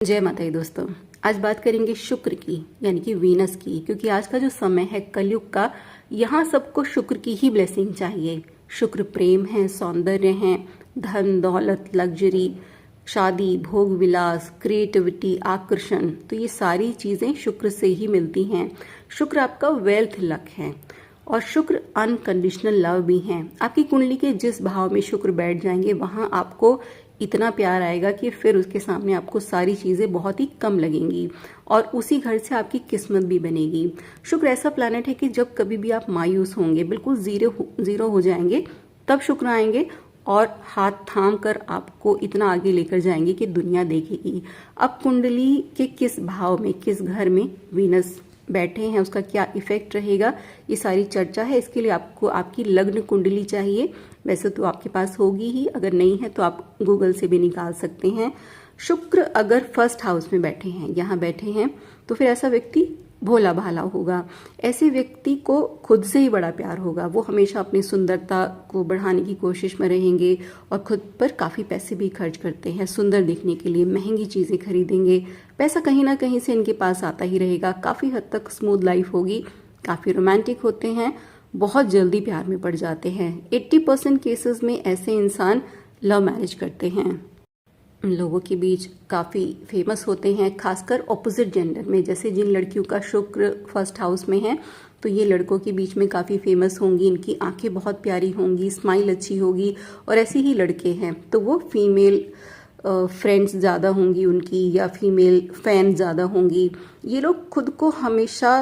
जय माता दी दोस्तों। आज बात करेंगे शुक्र की, यानी कि वीनस की, क्योंकि आज का जो समय है कलयुग का, यहाँ सबको शुक्र की ही ब्लेसिंग चाहिए। शुक्र प्रेम है, सौंदर्य है, धन दौलत, लग्जरी, शादी, भोग विलास, क्रिएटिविटी, आकर्षण, तो ये सारी चीजें शुक्र से ही मिलती हैं। शुक्र आपका वेल्थ लक है और शुक्र अनकंडीशनल लव भी है। आपकी कुंडली के जिस भाव में शुक्र बैठ जाएंगे वहां आपको इतना प्यार आएगा कि फिर उसके सामने आपको सारी चीजें बहुत ही कम लगेंगी और उसी घर से आपकी किस्मत भी बनेगी। शुक्र ऐसा प्लैनेट है कि जब कभी भी आप मायूस होंगे, बिल्कुल जीरो हो जाएंगे, तब शुक्र आएंगे और हाथ थाम कर आपको इतना आगे लेकर जाएंगे कि दुनिया देखेगी। अब कुंडली के किस भाव में, किस घर में वीनस बैठे हैं, उसका क्या इफेक्ट रहेगा, ये सारी चर्चा है। इसके लिए आपको आपकी लग्न कुंडली चाहिए। वैसे तो आपके पास होगी ही, अगर नहीं है तो आप गूगल से भी निकाल सकते हैं। शुक्र अगर फर्स्ट हाउस में बैठे हैं, यहाँ बैठे हैं, तो फिर ऐसा व्यक्ति भोला भाला होगा। ऐसे व्यक्ति को खुद से ही बड़ा प्यार होगा। वो हमेशा अपनी सुंदरता को बढ़ाने की कोशिश में रहेंगे और खुद पर काफ़ी पैसे भी खर्च करते हैं। सुंदर दिखने के लिए महंगी चीज़ें खरीदेंगे। पैसा कहीं ना कहीं से इनके पास आता ही रहेगा। काफ़ी हद तक स्मूथ लाइफ होगी। काफ़ी रोमांटिक होते हैं, बहुत जल्दी प्यार में पड़ जाते हैं। 80% केसेस में ऐसे इंसान लव मैरिज करते हैं। लोगों के बीच काफ़ी फेमस होते हैं, खासकर ऑपोजिट जेंडर में। जैसे जिन लड़कियों का शुक्र फर्स्ट हाउस में है तो ये लड़कों के बीच में काफ़ी फेमस होंगी। इनकी आंखें बहुत प्यारी होंगी, स्माइल अच्छी होगी। और ऐसे ही लड़के हैं तो वो फीमेल फ्रेंड्स ज़्यादा होंगी उनकी, या फीमेल फैन ज़्यादा होंगी। ये लोग खुद को हमेशा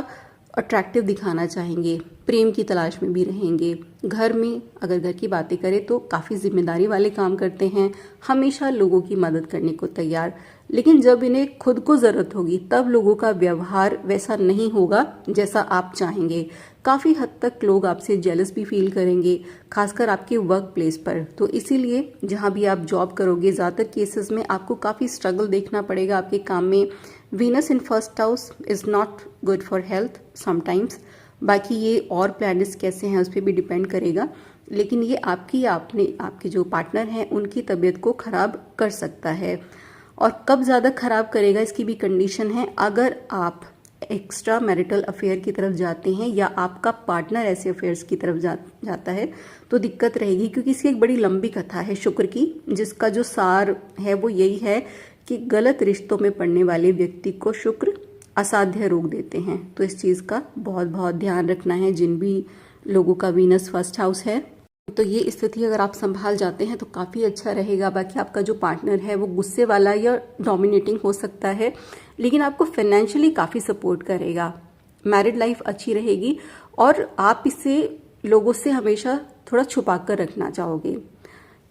अट्रैक्टिव दिखाना चाहेंगे, प्रेम की तलाश में भी रहेंगे। घर में अगर घर की बातें करें तो काफ़ी जिम्मेदारी वाले काम करते हैं, हमेशा लोगों की मदद करने को तैयार। लेकिन जब इन्हें खुद को ज़रूरत होगी तब लोगों का व्यवहार वैसा नहीं होगा जैसा आप चाहेंगे। काफ़ी हद तक लोग आपसे जेलस भी फील करेंगे, खासकर आपके वर्क प्लेस पर। तो इसीलिए जहाँ भी आप जॉब करोगे, ज़्यादातर केसेस में आपको काफ़ी स्ट्रगल देखना पड़ेगा आपके काम में। Venus in first house is not good for health sometimes. बाकी ये और प्लैनेट्स कैसे हैं उस पर भी डिपेंड करेगा, लेकिन ये आपके जो पार्टनर हैं उनकी तबीयत को खराब कर सकता है। और कब ज़्यादा खराब करेगा इसकी भी कंडीशन है। अगर आप एक्स्ट्रा मैरिटल अफेयर की तरफ जाते हैं या आपका पार्टनर ऐसे अफेयर्स की तरफ जाता है तो दिक्कत रहेगी, क्योंकि इसकी एक बड़ी लंबी कथा है शुक्र की, जिसका जो सार है वो यही है कि गलत रिश्तों में पड़ने वाले व्यक्ति को शुक्र असाध्य रोग देते हैं। तो इस चीज़ का बहुत बहुत ध्यान रखना है जिन भी लोगों का वीनस फर्स्ट हाउस है। तो ये स्थिति अगर आप संभाल जाते हैं तो काफ़ी अच्छा रहेगा। बाकी आपका जो पार्टनर है वो गुस्से वाला या डोमिनेटिंग हो सकता है, लेकिन आपको फाइनेंशियली काफ़ी सपोर्ट करेगा। मैरिड लाइफ अच्छी रहेगी और आप इसे लोगों से हमेशा थोड़ा छुपा कर रखना चाहोगे,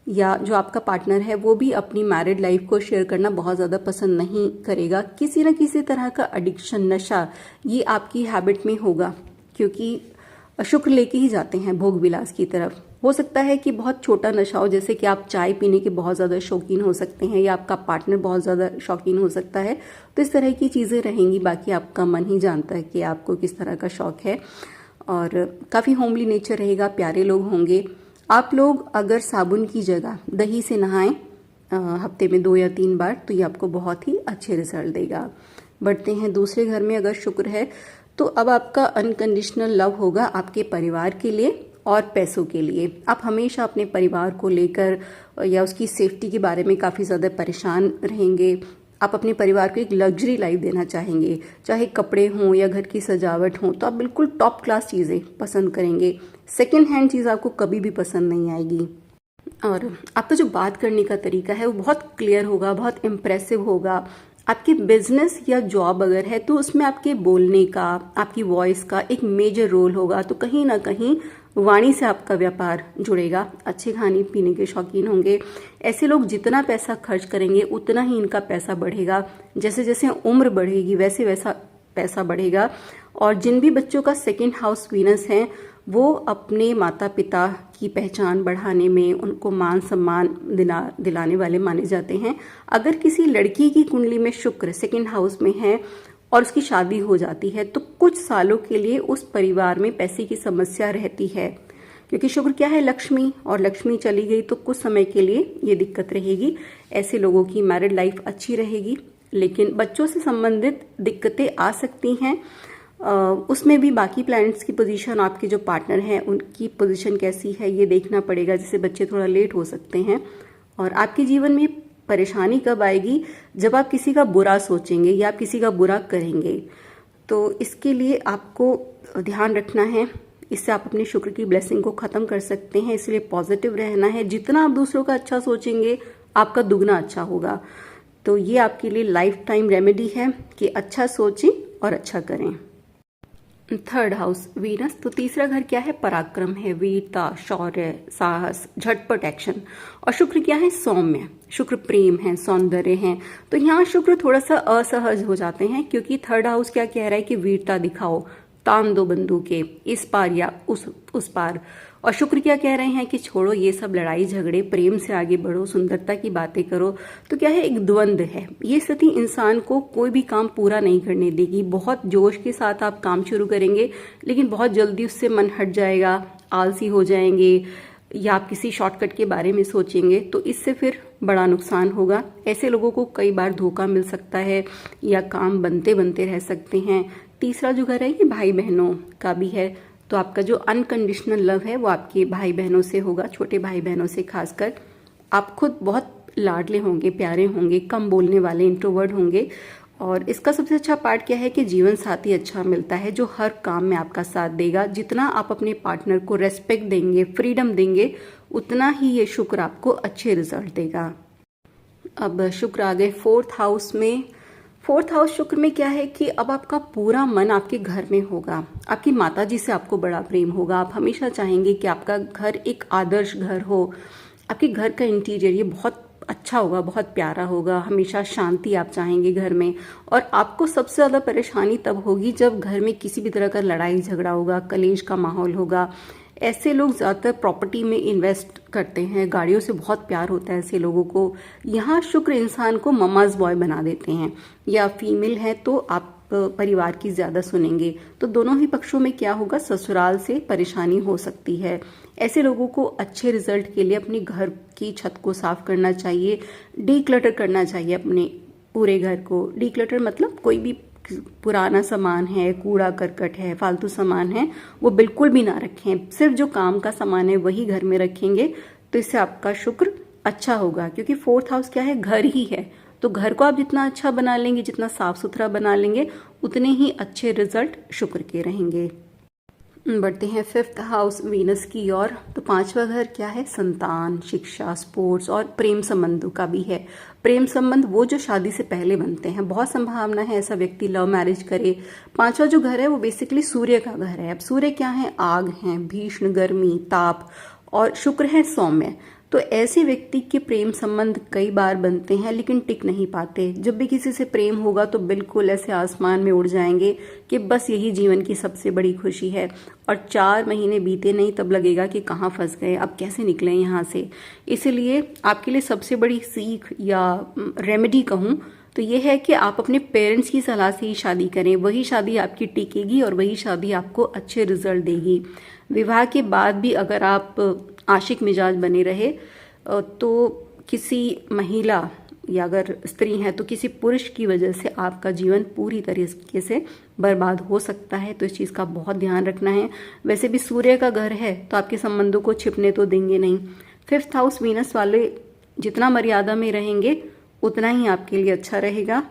या जो आपका पार्टनर है वो भी अपनी मैरिड लाइफ को शेयर करना बहुत ज़्यादा पसंद नहीं करेगा। किसी न किसी तरह का एडिक्शन, नशा, ये आपकी हैबिट में होगा, क्योंकि शुक्र लेके ही जाते हैं भोग विलास की तरफ। हो सकता है कि बहुत छोटा नशा हो, जैसे कि आप चाय पीने के बहुत ज़्यादा शौकीन हो सकते हैं, या आपका पार्टनर बहुत ज़्यादा शौकीन हो सकता है। तो इस तरह की चीज़ें रहेंगी। बाकी आपका मन ही जानता है कि आपको किस तरह का शौक है। और काफ़ी होमली नेचर रहेगा, प्यारे लोग होंगे। आप लोग अगर साबुन की जगह दही से नहाएं हफ्ते में 2 या 3 बार, तो ये आपको बहुत ही अच्छे रिजल्ट देगा। बढ़ते हैं दूसरे घर में। अगर शुक्र है तो अब आपका अनकंडीशनल लव होगा आपके परिवार के लिए और पैसों के लिए। आप हमेशा अपने परिवार को लेकर या उसकी सेफ्टी के बारे में काफ़ी ज़्यादा परेशान रहेंगे। आप अपने परिवार को एक लग्जरी लाइफ देना चाहेंगे, चाहे कपड़े हों या घर की सजावट हो, तो आप बिल्कुल टॉप क्लास चीज़ें पसंद करेंगे। सेकेंड हैंड चीज़ आपको कभी भी पसंद नहीं आएगी। और आपका जो बात करने का तरीका है वो बहुत क्लियर होगा, बहुत इम्प्रेसिव होगा। आपके बिजनेस या जॉब अगर है तो उसमें आपके बोलने का, आपकी वॉइस का एक मेजर रोल होगा। तो कहीं ना कहीं वाणी से आपका व्यापार जुड़ेगा। अच्छे खाने पीने के शौकीन होंगे। ऐसे लोग जितना पैसा खर्च करेंगे उतना ही इनका पैसा बढ़ेगा। जैसे जैसे उम्र बढ़ेगी वैसे वैसा पैसा बढ़ेगा। और जिन भी बच्चों का सेकंड हाउस वीनस है वो अपने माता पिता की पहचान बढ़ाने में, उनको मान सम्मान दिलाने वाले माने जाते हैं। अगर किसी लड़की की कुंडली में शुक्र सेकंड हाउस में है और उसकी शादी हो जाती है तो कुछ सालों के लिए उस परिवार में पैसे की समस्या रहती है, क्योंकि शुक्र क्या है, लक्ष्मी, और लक्ष्मी चली गई तो कुछ समय के लिए ये दिक्कत रहेगी। ऐसे लोगों की मैरिड लाइफ अच्छी रहेगी, लेकिन बच्चों से संबंधित दिक्कतें आ सकती हैं। उसमें भी बाकी प्लैनेट्स की पोजीशन, आपके जो पार्टनर हैं उनकी पोजीशन कैसी है ये देखना पड़ेगा, जिससे बच्चे थोड़ा लेट हो सकते हैं। और आपके जीवन में परेशानी कब आएगी? जब आप किसी का बुरा सोचेंगे या आप किसी का बुरा करेंगे। तो इसके लिए आपको ध्यान रखना है, इससे आप अपने शुक्र की ब्लेसिंग को ख़त्म कर सकते हैं। इसलिए पॉजिटिव रहना है। जितना आप दूसरों का अच्छा सोचेंगे आपका दुगना अच्छा होगा। तो ये आपके लिए लाइफ टाइम रेमेडी है कि अच्छा सोचें और अच्छा करें। थर्ड हाउस वीनस, तो तीसरा घर क्या है? पराक्रम है, वीरता, शौर्य, साहस, झटपट एक्शन। और शुक्र क्या है? सौम्य। शुक्र प्रेम है, सौंदर्य है। तो यहाँ शुक्र थोड़ा सा असहज हो जाते हैं, क्योंकि थर्ड हाउस क्या कह रहा है कि वीरता दिखाओ, तान दो बंदूकें इस पार या उस पार। और शुक्र क्या कह रहे हैं कि छोड़ो ये सब लड़ाई झगड़े, प्रेम से आगे बढ़ो, सुंदरता की बातें करो। तो क्या है? एक द्वंद्व है। ये स्थिति इंसान को कोई भी काम पूरा नहीं करने देगी। बहुत जोश के साथ आप काम शुरू करेंगे, लेकिन बहुत जल्दी उससे मन हट जाएगा, आलसी हो जाएंगे, या आप किसी शॉर्टकट के बारे में सोचेंगे, तो इससे फिर बड़ा नुकसान होगा। ऐसे लोगों को कई बार धोखा मिल सकता है या काम बनते बनते रह सकते हैं। तीसरा जो घर है ये भाई बहनों का भी है। तो आपका जो अनकंडीशनल लव है वो आपके भाई बहनों से होगा, छोटे भाई बहनों से खासकर। आप खुद बहुत लाडले होंगे, प्यारे होंगे, कम बोलने वाले, इंट्रोवर्ट होंगे। और इसका सबसे अच्छा पार्ट क्या है कि जीवन साथी अच्छा मिलता है जो हर काम में आपका साथ देगा। जितना आप अपने पार्टनर को रेस्पेक्ट देंगे, फ्रीडम देंगे, उतना ही ये शुक्र आपको अच्छे रिजल्ट देगा। अब शुक्र आ गए फोर्थ हाउस में। फोर्थ हाउस शुक्र में क्या है कि अब आपका पूरा मन आपके घर में होगा। आपकी माताजी से आपको बड़ा प्रेम होगा। आप हमेशा चाहेंगे कि आपका घर एक आदर्श घर हो। आपके घर का इंटीरियर ये बहुत अच्छा होगा, बहुत प्यारा होगा। हमेशा शांति आप चाहेंगे घर में। और आपको सबसे ज़्यादा परेशानी तब होगी जब घर में किसी भी तरह का लड़ाई झगड़ा होगा, कलेश का माहौल होगा। ऐसे लोग ज़्यादातर प्रॉपर्टी में इन्वेस्ट करते हैं, गाड़ियों से बहुत प्यार होता है ऐसे लोगों को। यहाँ शुक्र इंसान को ममाज बॉय बना देते हैं। या फीमेल है तो आप परिवार की ज़्यादा सुनेंगे। तो दोनों ही पक्षों में क्या होगा? ससुराल से परेशानी हो सकती है। ऐसे लोगों को अच्छे रिजल्ट के लिए अपने घर की छत को साफ करना चाहिए, डीक्लटर करना चाहिए अपने पूरे घर को। डीक्लटर मतलब कोई भी पुराना सामान है, कूड़ा करकट है, फालतू सामान है, वो बिल्कुल भी ना रखें। सिर्फ जो काम का सामान है वही घर में रखेंगे। तो इससे आपका शुक्र अच्छा होगा, क्योंकि फोर्थ हाउस क्या है? घर ही है। तो घर को आप जितना अच्छा बना लेंगे, जितना साफ सुथरा बना लेंगे, उतने ही अच्छे रिजल्ट शुक्र के रहेंगे। बढ़ते हैं फिफ्थ हाउस वीनस की ओर। तो पांचवा घर क्या है? संतान, शिक्षा, स्पोर्ट्स और प्रेम संबंधों का भी है। प्रेम संबंध वो जो शादी से पहले बनते हैं, बहुत संभावना है ऐसा व्यक्ति लव मैरिज करे। पांचवा जो घर है वो बेसिकली सूर्य का घर है। अब सूर्य क्या है? आग है, भीषण गर्मी, ताप। और शुक्र है सौम्य। तो ऐसे व्यक्ति के प्रेम संबंध कई बार बनते हैं लेकिन टिक नहीं पाते। जब भी किसी से प्रेम होगा तो बिल्कुल ऐसे आसमान में उड़ जाएंगे कि बस यही जीवन की सबसे बड़ी खुशी है। और 4 महीने बीते नहीं तब लगेगा कि कहाँ फंस गए, अब कैसे निकले यहाँ से। इसलिए आपके लिए सबसे बड़ी सीख या रेमेडी कहूँ तो ये है कि आप अपने पेरेंट्स की सलाह से ही शादी करें। वही शादी आपकी टिकेगी और वही शादी आपको अच्छे रिजल्ट देगी। विवाह के बाद भी अगर आप आशिक मिजाज बने रहे तो किसी महिला या अगर स्त्री है तो किसी पुरुष की वजह से आपका जीवन पूरी तरीके से बर्बाद हो सकता है। तो इस चीज़ का बहुत ध्यान रखना है। वैसे भी सूर्य का घर है तो आपके संबंधों को छिपने तो देंगे नहीं। फिफ्थ हाउस वीनस वाले जितना मर्यादा में रहेंगे उतना ही आपके लिए अच्छा रहेगा।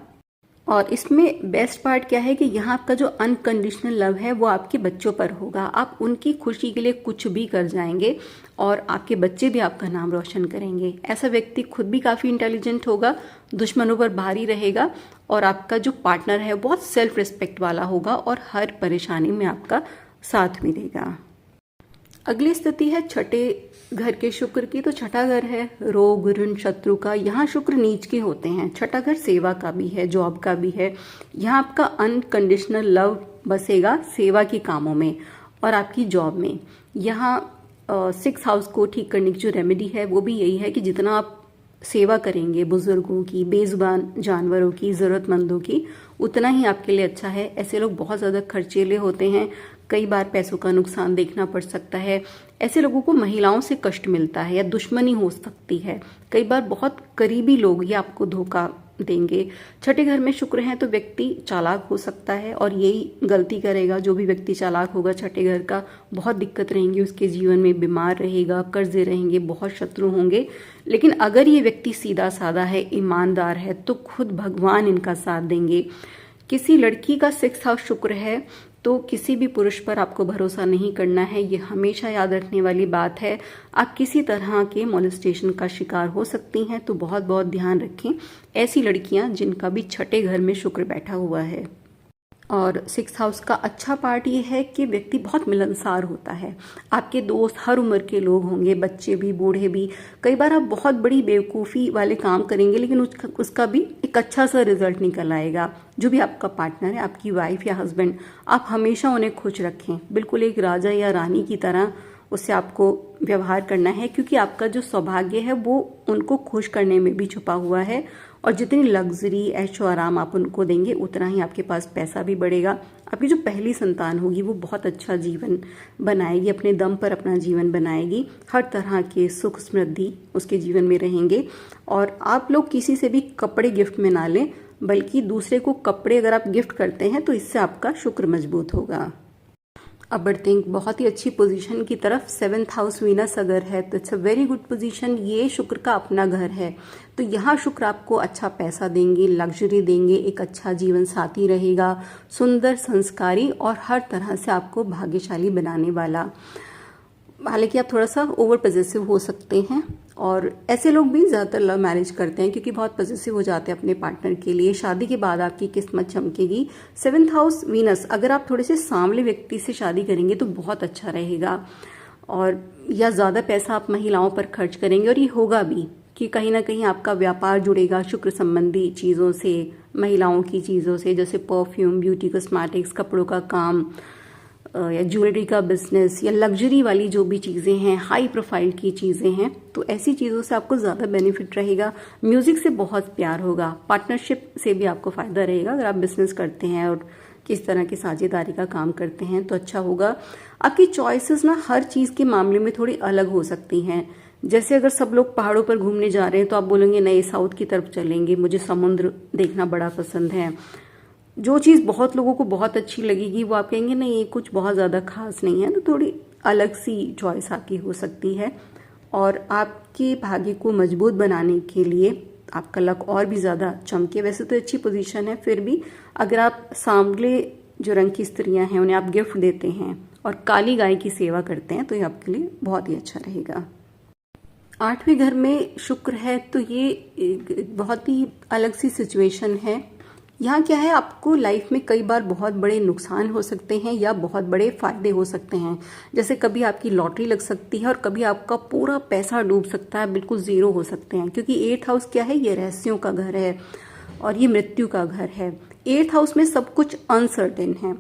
और इसमें बेस्ट पार्ट क्या है कि यहाँ आपका जो अनकंडीशनल लव है वो आपके बच्चों पर होगा। आप उनकी खुशी के लिए कुछ भी कर जाएंगे और आपके बच्चे भी आपका नाम रोशन करेंगे। ऐसा व्यक्ति खुद भी काफ़ी इंटेलिजेंट होगा, दुश्मनों पर भारी रहेगा और आपका जो पार्टनर है बहुत सेल्फ रिस्पेक्ट वाला होगा और हर परेशानी में आपका साथ भी देगा। अगली स्थिति है छठे घर के शुक्र की। तो छठा घर है रोग, ऋण, शत्रु का। यहाँ शुक्र नीच के होते हैं। छठा घर सेवा का भी है, जॉब का भी है। यहाँ आपका अनकंडीशनल लव बसेगा सेवा के कामों में और आपकी जॉब में। यहाँ 6 हाउस को ठीक करने की जो रेमेडी है वो भी यही है कि जितना आप सेवा करेंगे बुजुर्गों की, बेजुबान जानवरों की, ज़रूरतमंदों की, उतना ही आपके लिए अच्छा है। ऐसे लोग बहुत ज़्यादा खर्चीले होते हैं, कई बार पैसों का नुकसान देखना पड़ सकता है। ऐसे लोगों को महिलाओं से कष्ट मिलता है या दुश्मनी हो सकती है। कई बार बहुत करीबी लोग ये आपको धोखा देंगे। छठे घर में शुक्र है तो व्यक्ति चालाक हो सकता है और यही गलती करेगा। जो भी व्यक्ति चालाक होगा छठे घर का, बहुत दिक्कत रहेंगी उसके जीवन में, बीमार रहेगा, कर्जे रहेंगे, बहुत शत्रु होंगे। लेकिन अगर ये व्यक्ति सीधा साधा है, ईमानदार है, तो खुद भगवान इनका साथ देंगे। किसी लड़की का 6th हाउस शुक्र है तो किसी भी पुरुष पर आपको भरोसा नहीं करना है। ये हमेशा याद रखने वाली बात है। आप किसी तरह के मोलेस्टेशन का शिकार हो सकती हैं, तो बहुत बहुत ध्यान रखें ऐसी लड़कियां जिनका भी छठे घर में शुक्र बैठा हुआ है। और 6th हाउस का अच्छा पार्ट ये है कि व्यक्ति बहुत मिलनसार होता है। आपके दोस्त हर उम्र के लोग होंगे, बच्चे भी, बूढ़े भी। कई बार आप बहुत बड़ी बेवकूफ़ी वाले काम करेंगे लेकिन उसका भी एक अच्छा सा रिजल्ट निकल आएगा। जो भी आपका पार्टनर है, आपकी वाइफ या हस्बैंड, आप हमेशा उन्हें खुश रखें। बिल्कुल एक राजा या रानी की तरह उससे आपको व्यवहार करना है, क्योंकि आपका जो सौभाग्य है वो उनको खुश करने में भी छुपा हुआ है। और जितनी लग्जरी, ऐशो आराम आप उनको देंगे, उतना ही आपके पास पैसा भी बढ़ेगा। आपकी जो पहली संतान होगी वो बहुत अच्छा जीवन बनाएगी, अपने दम पर अपना जीवन बनाएगी। हर तरह के सुख समृद्धि उसके जीवन में रहेंगे। और आप लोग किसी से भी कपड़े गिफ्ट में ना लें, बल्कि दूसरे को कपड़े अगर आप गिफ्ट करते हैं तो इससे आपका शुक्र मजबूत होगा। अब बढ़ते हैं बहुत ही अच्छी पोजीशन की तरफ। 7th हाउस वीनस अगर है तो it's a very good position. ये शुक्र का अपना घर है, तो यहाँ शुक्र आपको अच्छा पैसा देंगे, लग्जरी देंगे, एक अच्छा जीवन साथी रहेगा, सुंदर, संस्कारी और हर तरह से आपको भाग्यशाली बनाने वाला। हालांकि आप थोड़ा सा ओवर पॉजिटिव हो सकते हैं, और ऐसे लोग भी ज़्यादातर लव मैरिज करते हैं क्योंकि बहुत पॉजिटिव हो जाते हैं अपने पार्टनर के लिए। शादी के बाद आपकी किस्मत चमकेगी। 7th हाउस वीनस, अगर आप थोड़े से सांवले व्यक्ति से शादी करेंगे तो बहुत अच्छा रहेगा। और या ज़्यादा पैसा आप महिलाओं पर खर्च करेंगे, और ये होगा भी कि कहीं ना कहीं आपका व्यापार जुड़ेगा शुक्र संबंधी चीज़ों से, महिलाओं की चीज़ों से, जैसे परफ्यूम, ब्यूटी कॉस्मेटिक्स, कपड़ों का काम, या ज्वेलरी का बिजनेस, या लग्जरी वाली जो भी चीज़ें हैं, हाई प्रोफाइल की चीज़ें हैं, तो ऐसी चीज़ों से आपको ज़्यादा बेनिफिट रहेगा। म्यूज़िक से बहुत प्यार होगा, पार्टनरशिप से भी आपको फ़ायदा रहेगा। अगर आप बिजनेस करते हैं और किस तरह की साझेदारी का काम करते हैं तो अच्छा होगा। आपकी चॉइसेस ना हर चीज़ के मामले में थोड़ी अलग हो सकती हैं। जैसे अगर सब लोग पहाड़ों पर घूमने जा रहे हैं तो आप बोलेंगे नहीं, साउथ की तरफ चलेंगे, मुझे समुद्र देखना बड़ा पसंद है। जो चीज़ बहुत लोगों को बहुत अच्छी लगेगी वो आप कहेंगे नहीं, ये कुछ बहुत ज़्यादा खास नहीं है। तो थोड़ी अलग सी चॉइस आपकी हो सकती है। और आपके भाग्य को मजबूत बनाने के लिए आपका लक और भी ज़्यादा चमके। वैसे तो अच्छी पोजीशन है, फिर भी अगर आप सांवले जो रंग की स्त्रियां हैं उन्हें आप गिफ्ट देते हैं और काली गाय की सेवा करते हैं तो ये आपके लिए बहुत ही अच्छा रहेगा। 8वें घर में शुक्र है तो ये बहुत ही अलग सी सिचुएशन है। यहाँ क्या है, आपको लाइफ में कई बार बहुत बड़े नुकसान हो सकते हैं या बहुत बड़े फायदे हो सकते हैं। जैसे कभी आपकी लॉटरी लग सकती है और कभी आपका पूरा पैसा डूब सकता है, बिल्कुल जीरो हो सकते हैं। क्योंकि 8th हाउस क्या है, ये रहस्यों का घर है और ये मृत्यु का घर है। 8th हाउस में सब कुछ अनसर्टेन है।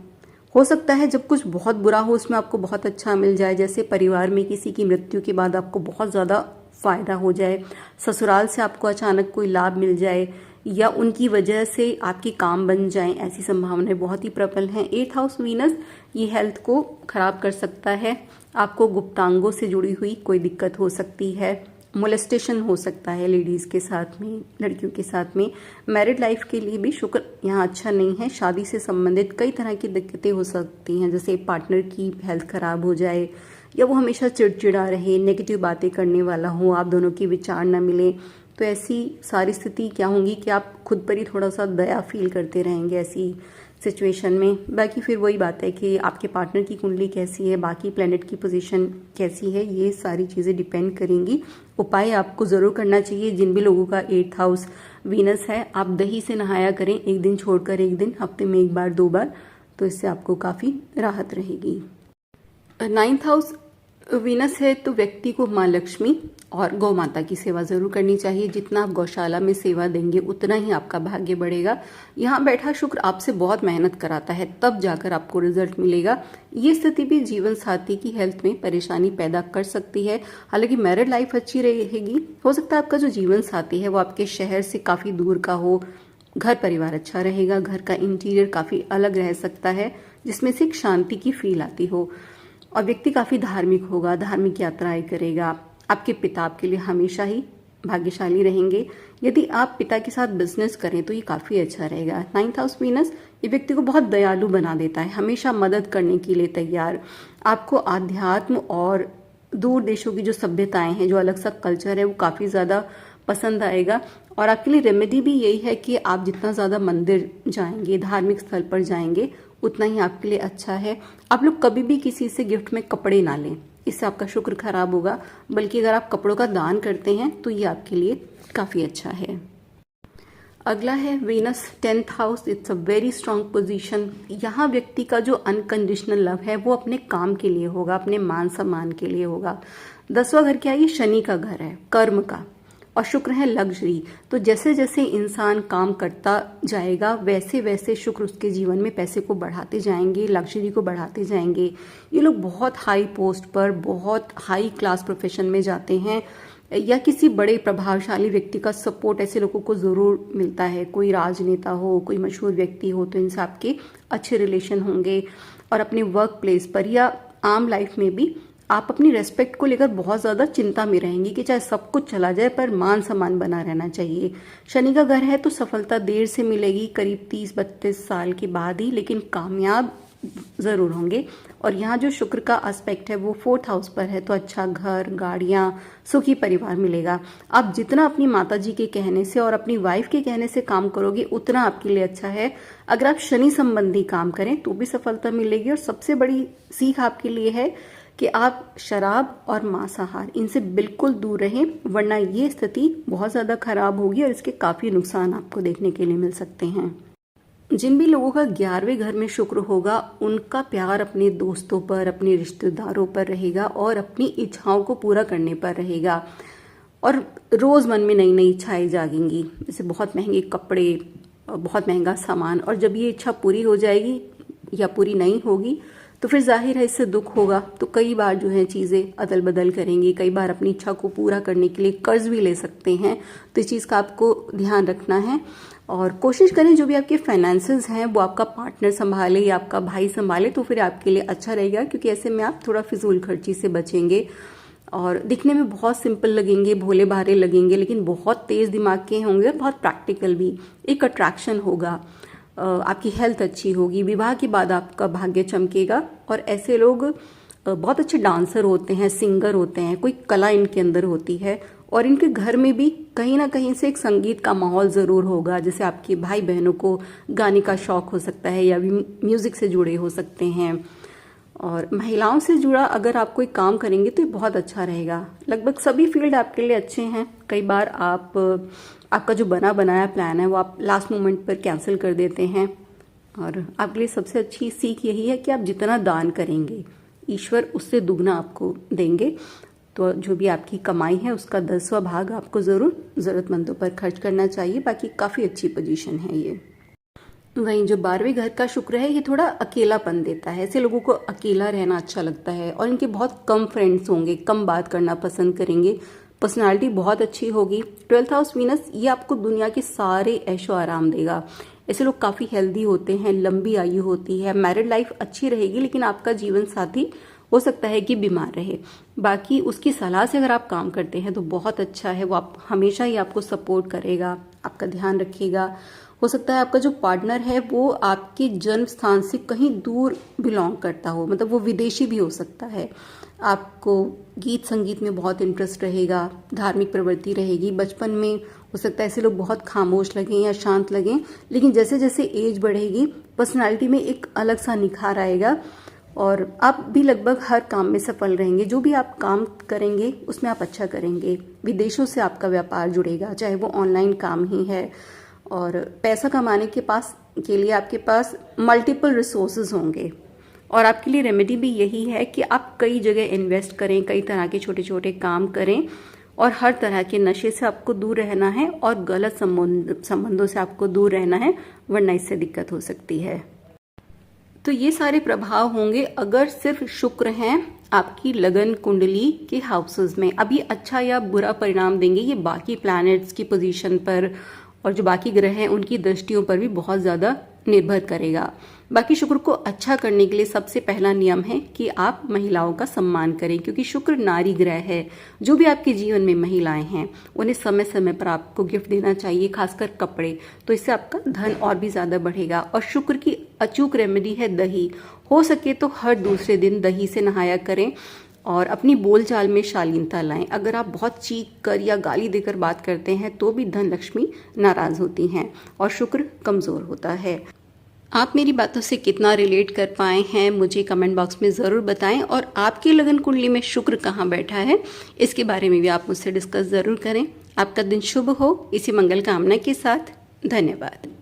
हो सकता है जब कुछ बहुत बुरा हो उसमें आपको बहुत अच्छा मिल जाए, जैसे परिवार में किसी की मृत्यु के बाद आपको बहुत ज़्यादा फायदा हो जाए, ससुराल से आपको अचानक कोई लाभ मिल जाए, या उनकी वजह से आपके काम बन जाएं, ऐसी संभावनाएं बहुत ही प्रबल हैं। 8th हाउस वीनस ये हेल्थ को खराब कर सकता है। आपको गुप्तांगों से जुड़ी हुई कोई दिक्कत हो सकती है, मोलेस्टेशन हो सकता है लेडीज़ के साथ में, लड़कियों के साथ में। मैरिड लाइफ के लिए भी शुक्र यहाँ अच्छा नहीं है। शादी से संबंधित कई तरह की दिक्कतें हो सकती हैं, जैसे पार्टनर की हेल्थ खराब हो जाए या वो हमेशा चिड़चिड़ा रहे, नेगेटिव बातें करने वाला हो, आप दोनों के विचार न मिले। तो ऐसी सारी स्थिति क्या होंगी कि आप खुद पर ही थोड़ा सा दया फील करते रहेंगे ऐसी सिचुएशन में। बाकी फिर वही बात है कि आपके पार्टनर की कुंडली कैसी है, बाकी प्लेनेट की पोजीशन कैसी है, ये सारी चीज़ें डिपेंड करेंगी। उपाय आपको ज़रूर करना चाहिए। जिन भी लोगों का 8th हाउस वीनस है, आप दही से नहाया करें, एक दिन छोड़कर एक दिन, हफ्ते में 1 बार 2 बार, तो इससे आपको काफ़ी राहत रहेगी। 9th हाउस वीनस है तो व्यक्ति को माँ लक्ष्मी और गौ माता की सेवा जरूर करनी चाहिए। जितना आप गौशाला में सेवा देंगे उतना ही आपका भाग्य बढ़ेगा। यहाँ बैठा शुक्र आपसे बहुत मेहनत कराता है, तब जाकर आपको रिजल्ट मिलेगा। ये स्थिति भी जीवन साथी की हेल्थ में परेशानी पैदा कर सकती है। हालांकि मैरिड लाइफ अच्छी रहेगी। हो सकता है आपका जो जीवन साथी है वो आपके शहर से काफी दूर का हो। घर परिवार अच्छा रहेगा, घर का इंटीरियर काफी अलग रह सकता है जिसमें से एक शांति की फील आती हो। और व्यक्ति काफी धार्मिक होगा, धार्मिक यात्राएं करेगा। आपके पिता आपके लिए हमेशा ही भाग्यशाली रहेंगे। यदि आप पिता के साथ बिजनेस करें तो ये काफ़ी अच्छा रहेगा। 9th हाउस वीनस ये व्यक्ति को बहुत दयालु बना देता है, हमेशा मदद करने के लिए तैयार। आपको आध्यात्म और दूर देशों की जो सभ्यताएं हैं, जो अलग सा कल्चर है, वो काफ़ी ज़्यादा पसंद आएगा। और आपके लिए रेमेडी भी यही है कि आप जितना ज़्यादा मंदिर जाएंगे, धार्मिक स्थल पर जाएंगे, उतना ही आपके लिए अच्छा है। आप लोग कभी भी किसी से गिफ्ट में कपड़े ना लें, इससे आपका शुक्र खराब होगा। बल्कि अगर आप कपड़ों का दान करते हैं तो ये आपके लिए काफ़ी अच्छा है। अगला है Venus 10th house. It's a very strong position. यहाँ व्यक्ति का जो अनकंडीशनल लव है वो अपने काम के लिए होगा, अपने मान सम्मान के लिए होगा। 10वां घर क्या है? ये शनि का घर है, कर्म का, और शुक्र है लग्जरी। तो जैसे जैसे इंसान काम करता जाएगा वैसे वैसे शुक्र उसके जीवन में पैसे को बढ़ाते जाएंगे, लग्जरी को बढ़ाते जाएंगे। ये लोग बहुत हाई पोस्ट पर, बहुत हाई क्लास प्रोफेशन में जाते हैं, या किसी बड़े प्रभावशाली व्यक्ति का सपोर्ट ऐसे लोगों को ज़रूर मिलता है। कोई राजनेता हो, कोई मशहूर व्यक्ति हो, तो इनसे आपके अच्छे रिलेशन होंगे। और अपने वर्क प्लेस पर या आम लाइफ में भी आप अपनी रेस्पेक्ट को लेकर बहुत ज़्यादा चिंता में रहेंगी कि चाहे सब कुछ चला जाए पर मान सम्मान बना रहना चाहिए। शनि का घर है तो सफलता देर से मिलेगी, करीब 30-32 साल के बाद ही, लेकिन कामयाब ज़रूर होंगे। और यहाँ जो शुक्र का एस्पेक्ट है वो 4th हाउस पर है, तो अच्छा घर, गाड़ियाँ, सुखी परिवार मिलेगा। आप जितना अपनी माताजी के कहने से और अपनी वाइफ के कहने से काम करोगे उतना आपके लिए अच्छा है। अगर आप शनि संबंधी काम करें तो भी सफलता मिलेगी। और सबसे बड़ी सीख आपके लिए है कि आप शराब और मांसाहार इनसे बिल्कुल दूर रहें, वरना ये स्थिति बहुत ज़्यादा खराब होगी और इसके काफ़ी नुकसान आपको देखने के लिए मिल सकते हैं। जिन भी लोगों का 11वें घर में शुक्र होगा उनका प्यार अपने दोस्तों पर, अपने रिश्तेदारों पर रहेगा और अपनी इच्छाओं को पूरा करने पर रहेगा। और रोज़ मन में नई नई इच्छाएं जागेंगी, जैसे बहुत महंगे कपड़े, बहुत महंगा सामान। और जब ये इच्छा पूरी हो जाएगी या पूरी नहीं होगी तो फिर जाहिर है इससे दुख होगा। तो कई बार जो है चीज़ें अदल बदल करेंगी, कई बार अपनी इच्छा को पूरा करने के लिए कर्ज भी ले सकते हैं। तो इस चीज़ का आपको ध्यान रखना है। और कोशिश करें जो भी आपके फाइनेंसेस हैं वो आपका पार्टनर संभाले या आपका भाई संभाले, तो फिर आपके लिए अच्छा रहेगा, क्योंकि ऐसे में आप थोड़ा फिजूल खर्ची से बचेंगे। और दिखने में बहुत सिंपल लगेंगे, भोले भाले लगेंगे, लेकिन बहुत तेज़ दिमाग के होंगे और बहुत प्रैक्टिकल भी। एक अट्रैक्शन होगा, आपकी हेल्थ अच्छी होगी, विवाह के बाद आपका भाग्य चमकेगा। और ऐसे लोग बहुत अच्छे डांसर होते हैं, सिंगर होते हैं, कोई कला इनके अंदर होती है। और इनके घर में भी कहीं ना कहीं से एक संगीत का माहौल ज़रूर होगा। जैसे आपके भाई बहनों को गाने का शौक हो सकता है या भी म्यूज़िक से जुड़े हो सकते हैं। और महिलाओं से जुड़ा अगर आप कोई काम करेंगे तो ये बहुत अच्छा रहेगा। लगभग सभी फील्ड आपके लिए अच्छे हैं। कई बार आपका जो बना बनाया प्लान है वो आप लास्ट मोमेंट पर कैंसिल कर देते हैं। और आपके लिए सबसे अच्छी सीख यही है कि आप जितना दान करेंगे ईश्वर उससे दुगना आपको देंगे। तो जो भी आपकी कमाई है उसका 10वां भाग आपको ज़रूर ज़रूरतमंदों पर खर्च करना चाहिए। बाकी काफ़ी अच्छी पोजीशन है ये। वहीं जो 12वें घर का शुक्र है ये थोड़ा अकेलापन देता है। ऐसे लोगों को अकेला रहना अच्छा लगता है और इनके बहुत कम फ्रेंड्स होंगे, कम बात करना पसंद करेंगे। पर्सनालिटी बहुत अच्छी होगी। 12th हाउस वीनस ये आपको दुनिया के सारे ऐशो आराम देगा। ऐसे लोग काफ़ी हेल्दी होते हैं, लंबी आयु होती है, मैरिड लाइफ अच्छी रहेगी, लेकिन आपका जीवन साथी हो सकता है कि बीमार रहे। बाकी उसकी सलाह से अगर आप काम करते हैं तो बहुत अच्छा है। वो आप हमेशा ही आपको सपोर्ट करेगा, आपका ध्यान रखेगा। हो सकता है आपका जो पार्टनर है वो आपके जन्म स्थान से कहीं दूर बिलोंग करता हो, मतलब वो विदेशी भी हो सकता है। आपको गीत संगीत में बहुत इंटरेस्ट रहेगा, धार्मिक प्रवृत्ति रहेगी। बचपन में हो सकता है ऐसे लोग बहुत खामोश लगें या शांत लगें, लेकिन जैसे जैसे एज बढ़ेगी पर्सनालिटी में एक अलग सा निखार आएगा और आप भी लगभग हर काम में सफल रहेंगे। जो भी आप काम करेंगे उसमें आप अच्छा करेंगे। विदेशों से आपका व्यापार जुड़ेगा, चाहे वो ऑनलाइन काम ही है। और पैसा कमाने के लिए आपके पास मल्टीपल रिसोर्सेज होंगे। और आपके लिए रेमेडी भी यही है कि आप कई जगह इन्वेस्ट करें, कई तरह के छोटे छोटे काम करें और हर तरह के नशे से आपको दूर रहना है और गलत संबंधों से आपको दूर रहना है, वरना इससे दिक्कत हो सकती है। तो ये सारे प्रभाव होंगे अगर सिर्फ शुक्र हैं आपकी लगन कुंडली के हाउसेस में। अभी अच्छा या बुरा परिणाम देंगे ये बाकी प्लैनेट्स की पोजीशन पर और जो बाकी ग्रह हैं उनकी दृष्टियों पर भी बहुत ज़्यादा निर्भर करेगा। बाकी शुक्र को अच्छा करने के लिए सबसे पहला नियम है कि आप महिलाओं का सम्मान करें, क्योंकि शुक्र नारी ग्रह है। जो भी आपके जीवन में महिलाएं हैं उन्हें समय समय पर आपको गिफ्ट देना चाहिए, खासकर कपड़े। तो इससे आपका धन और भी ज्यादा बढ़ेगा। और शुक्र की अचूक रेमेडी है दही। हो सके तो हर दूसरे दिन दही से नहाया करें और अपनी बोलचाल में शालीनता लाएं। अगर आप बहुत चीख कर या गाली देकर बात करते हैं तो भी धन लक्ष्मी नाराज होती हैं और शुक्र कमजोर होता है। आप मेरी बातों से कितना रिलेट कर पाए हैं मुझे कमेंट बॉक्स में ज़रूर बताएं, और आपकी लगन कुंडली में शुक्र कहाँ बैठा है इसके बारे में भी आप मुझसे डिस्कस ज़रूर करें। आपका दिन शुभ हो, इसी मंगल कामना के साथ। धन्यवाद।